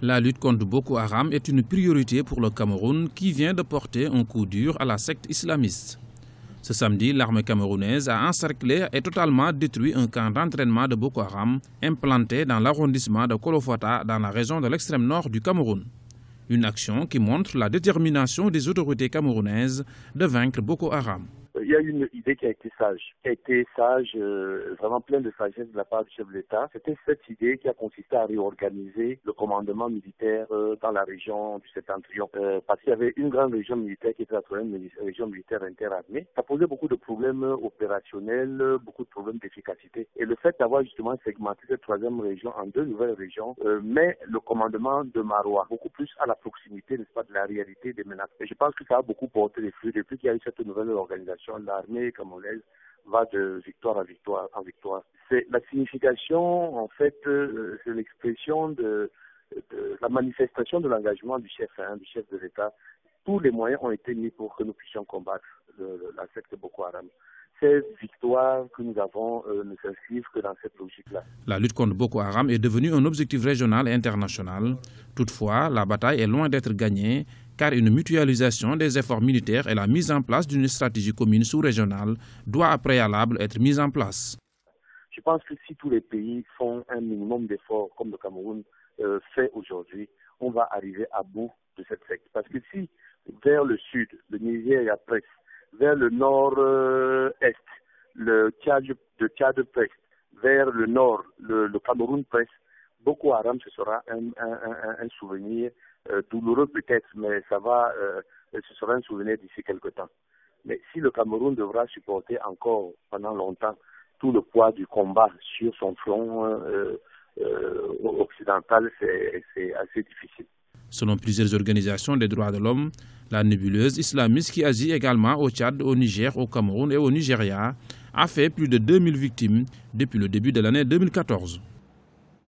La lutte contre Boko Haram est une priorité pour le Cameroun qui vient de porter un coup dur à la secte islamiste. Ce samedi, l'armée camerounaise a encerclé et totalement détruit un camp d'entraînement de Boko Haram implanté dans l'arrondissement de Kolofata dans la région de l'extrême nord du Cameroun. Une action qui montre la détermination des autorités camerounaises de vaincre Boko Haram. Il y a une idée qui a été sage, vraiment pleine de sagesse de la part du chef de l'État. C'était cette idée qui a consisté à réorganiser le commandement militaire dans la région du Septentrion. Parce qu'il y avait une grande région militaire qui était la troisième région militaire interarmée. Ça posait beaucoup de problèmes opérationnels, beaucoup de problèmes d'efficacité. Et le fait d'avoir justement segmenté cette troisième région en deux nouvelles régions met le commandement de Maroua beaucoup plus à la proximité, n'est-ce pas, de la réalité des menaces. Et je pense que ça a beaucoup porté les fruits depuis qu'il y a eu cette nouvelle organisation. L'armée camerounaise va de victoire en victoire. C'est la signification, en fait, c'est l'expression de la manifestation de l'engagement du chef de l'État. Tous les moyens ont été mis pour que nous puissions combattre la secte Boko Haram. Ces victoires que nous avons ne s'inscrivent que dans cette logique-là. La lutte contre Boko Haram est devenue un objectif régional et international. Toutefois, la bataille est loin d'être gagnée, car une mutualisation des efforts militaires et la mise en place d'une stratégie commune sous-régionale doit à préalable être mise en place. Je pense que si tous les pays font un minimum d'efforts comme le Cameroun fait aujourd'hui, on va arriver à bout de cette secte. Parce que si vers le sud, le Nigeria presse, vers le nord-est, le Tchad presse, vers le nord, le Cameroun presse, Boko Haram, ce sera un souvenir douloureux peut-être, mais ce sera un souvenir d'ici quelque temps. Mais si le Cameroun devra supporter encore pendant longtemps tout le poids du combat sur son front occidental, c'est assez difficile. Selon plusieurs organisations des droits de l'homme, la nébuleuse islamiste qui agit également au Tchad, au Niger, au Cameroun et au Nigeria a fait plus de 2000 victimes depuis le début de l'année 2014.